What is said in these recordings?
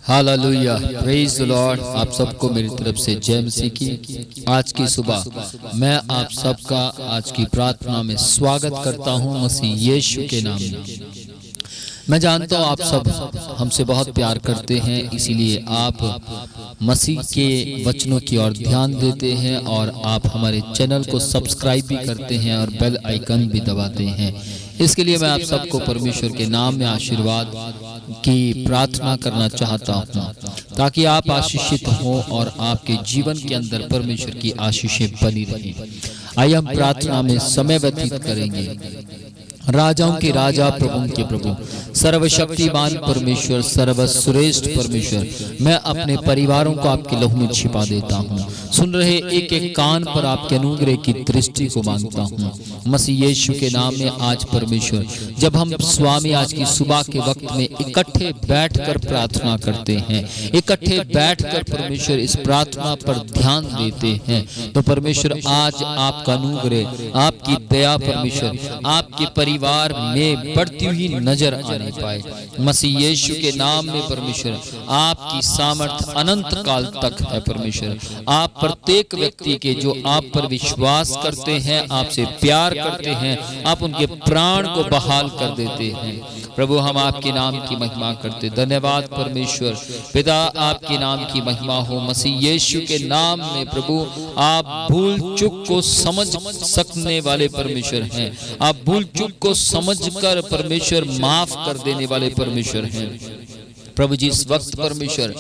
Hallelujah, praise the Lord. आप सबको मेरी तरफ से जय मसीह की। आज की सुबह मैं आप सबका आज की प्रार्थना में स्वागत करता हूं मसीह यीशु के नाम में। मैं जानता हूं आप सब हमसे बहुत प्यार करते हैं, इसीलिए आप मसीह के वचनों की ओर ध्यान देते हैं और आप हमारे चैनल को सब्सक्राइब भी करते हैं और बेल आइकन भी दबाते हैं। इसके लिए मैं आप सबको परमेश्वर के नाम में आशीर्वाद की प्रार्थना करना चाहता हूँ, ताकि आप आशीषित हों और आपके जीवन के अंदर परमेश्वर की आशीषें बनी रहें। आइए हम प्रार्थना में समय व्यतीत करेंगे। राजाओं के राजा, प्रभुओं के प्रभु, सर्वशक्तिमान परमेश्वर, सर्वश्रेष्ठ परमेश्वर, मैं अपने परिवारों को आपके लहू में छिपा देता हूँ। सुन रहे एक एक कान पर आपके अनुग्रह की दृष्टि को मांगता हूँ मसीह यीशु के नाम में। आज परमेश्वर, जब हम स्वामी आज की सुबह के वक्त में इकट्ठे बैठकर प्रार्थना करते हैं, इकट्ठे बैठकर परमेश्वर इस प्रार्थना पर ध्यान देते हैं, तो परमेश्वर आज आपका अनुग्रह, आपकी दया परमेश्वर आपके परिवार में बढ़ती हुई नजर आने पाए मसीह यीशु के नाम में। परमेश्वर, आपकी सामर्थ अनंत काल तक है परमेश्वर। आप प्रत्येक व्यक्ति के जो आप पर विश्वास करते हैं, आपसे प्यार करते हैं, आप उनके प्राण को बहाल कर देते हैं प्रभु। हम आपके नाम की महिमा करते। धन्यवाद परमेश्वर पिता, आपके नाम की महिमा हो मसीह यीशु के नाम में। प्रभु, आप भूल चूक को समझ सकने वाले परमेश्वर हैं। आप भूल चूक को समझकर परमेश्वर माफ कर देने वाले परमेश्वर हैं प्रभु जी। इस वक्त परमेश्वर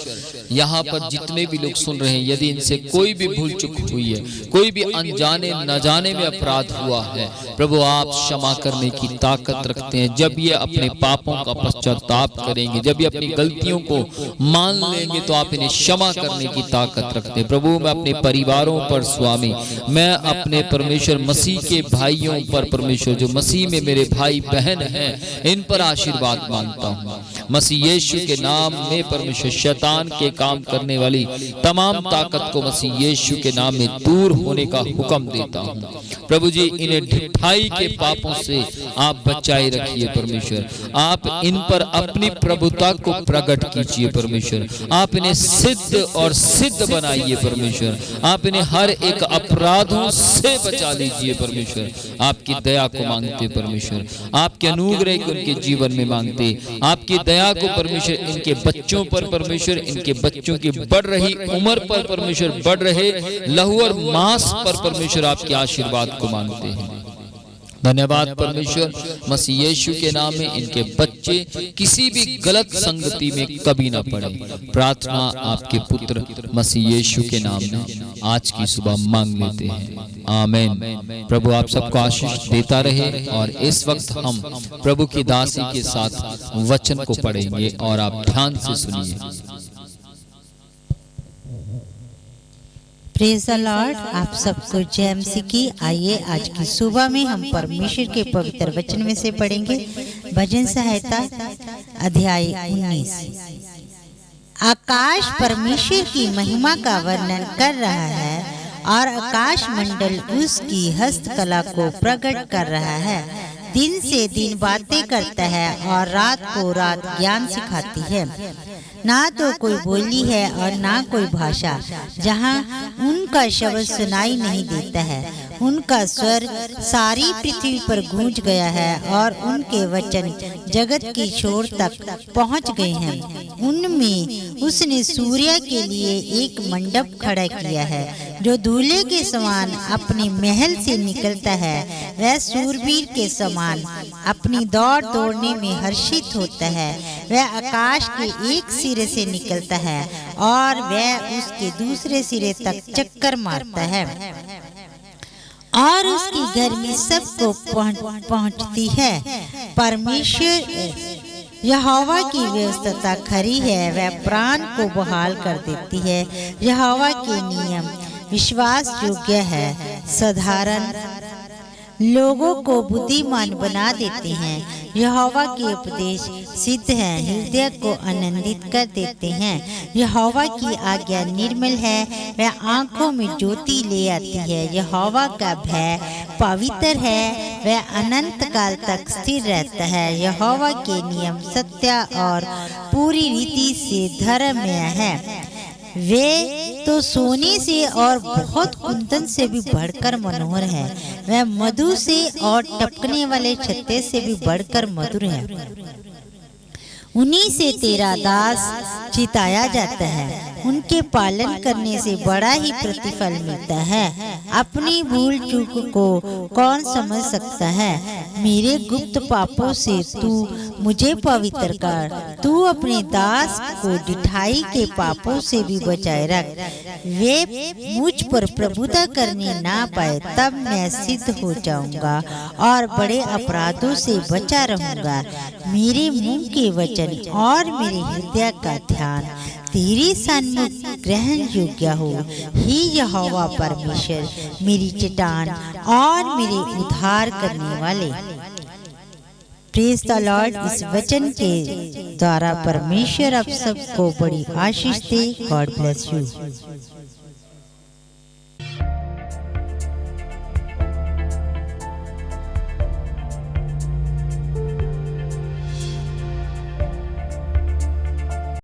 यहाँ पर जितने भी लोग सुन रहे हैं, यदि इनसे कोई भी भूल चूक हुई है, कोई भी अनजाने न जाने में अपराध हुआ है, प्रभु आप क्षमा करने की ताकत रखते हैं। जब ये अपने पापों का पश्चाताप करेंगे, जब ये अपनी गलतियों को मान लेंगे, तो आप इन्हें क्षमा करने की ताकत रखते हैं प्रभु। मैं अपने परिवारों पर स्वामी, मैं अपने परमेश्वर मसीह के भाइयों पर परमेश्वर, जो मसीह में मेरे भाई बहन हैं, इन पर आशीर्वाद मांगता हूँ मसीह यीशु के नाम में। परमेश्वर, शैतान के काम करने वाली तमाम ताकत को मसीह यीशु के नाम में दूर होने का हुक्म देता हूँ प्रभु जी। इन्हें ढिठाई के पापों से आप बचाए रखिए परमेश्वर। आप इन पर अपनी प्रभुता को प्रकट कीजिए परमेश्वर। आप इन्हें सिद्ध और सिद्ध बनाइए परमेश्वर। आप इन्हें हर एक अपराधों से बचा लीजिए परमेश्वर। आपकी दया को मांगते परमेश्वर, आपके अनुग्रह को उनके जीवन में मांगते, आपकी दया को परमेश्वर इनके बच्चों पर परमेश्वर, इनके बच्चों की बढ़ रही उम्र पर परमेश्वर, बढ़ रहे लहू और मांस पर परमेश्वर आपके आशीर्वाद को मांगते हैं। धन्यवाद परमेश्वर मसीह यीशु के नाम में। इनके बच्चे किसी भी गलत संगति में कभी ना पड़े। प्रार्थना आपके पुत्र मसीह यीशु के नाम में आज की सुबह मांग लेते हैं, आमीन। प्रभु आप सबको आशीष देता रहे। और इस वक्त हम प्रभु की दासी के साथ वचन को पढ़ेंगे और आप ध्यान से सुनिए। Praise the Lord. आप सबको जय मसीह की। आइए आज की सुबह में हम परमेश्वर के पवित्र वचन में से पढ़ेंगे। भजन संहिता अध्याय 19। आकाश परमेश्वर की महिमा का वर्णन कर रहा है और आकाश मंडल उसकी हस्तकला को प्रकट कर रहा है। दिन से दिन बातें करता है और रात को रात ज्ञान सिखाती है। ना तो कोई बोली है और ना कोई भाषा जहाँ उनका शब्द सुनाई नहीं देता है। उनका स्वर सारी पृथ्वी पर गूंज गया है और उनके वचन जगत की छोर तक पहुँच गए हैं। उनमें उसने सूर्य के लिए एक मंडप खड़ा किया है, जो दूल्हे के समान अपने महल से निकलता है। वह सूरवीर के समान अपनी दौड़ दौड़ने में हर्षित होता है। वह आकाश के एक सिरे से निकलता है और वह उसके दूसरे सिरे तक चक्कर मारता है और उसकी गर्मी सबको पहुंचती है। परमेश्वर यहोवा की व्यवस्था खरी है, वह प्राण को बहाल कर देती है। यहोवा के नियम विश्वास योग्य है, साधारण लोगों को बुद्धिमान बना देते हैं। यहोवा के उपदेश सिद्ध है, हृदय को आनंदित कर देते हैं। यहोवा की आज्ञा निर्मल है, वह आंखों में ज्योति ले आती है। यहोवा का भय पवित्र है, वह अनंत काल तक स्थिर रहता है। यहोवा के नियम सत्य और पूरी रीति से धर्ममय है। वे तो सोने से और बहुत कुंदन से भी बढ़कर मनोहर है। वह मधु से और टपकने वाले छत्ते से भी बढ़कर मधुर है। उन्हीं से तेरा दास चिताया जाता है। उनके पालन करने से बड़ा ही प्रतिफल मिलता है। अपनी भूल चूक को कौन समझ सकता है? मेरे गुप्त पापों से तू मुझे पवित्र कर। तू अपने दास को ढिठाई के पापों से भी बचाए रख। वे मुझ पर प्रभुता करने ना पाए, तब मैं सिद्ध हो जाऊंगा और बड़े अपराधों से बचा रहूंगा। मेरे मुंह के वचन और मेरे हृदय का ध्यान तेरे सन्मुख ग्रहण योग्य हो। हे यहोवा परमेश्वर, मेरी चट्टान और मेरे उद्धार करने वाले। Praise the Lord. इस वचन के द्वारा परमेश्वर आप सबको बड़ी आशीष दे। God bless you.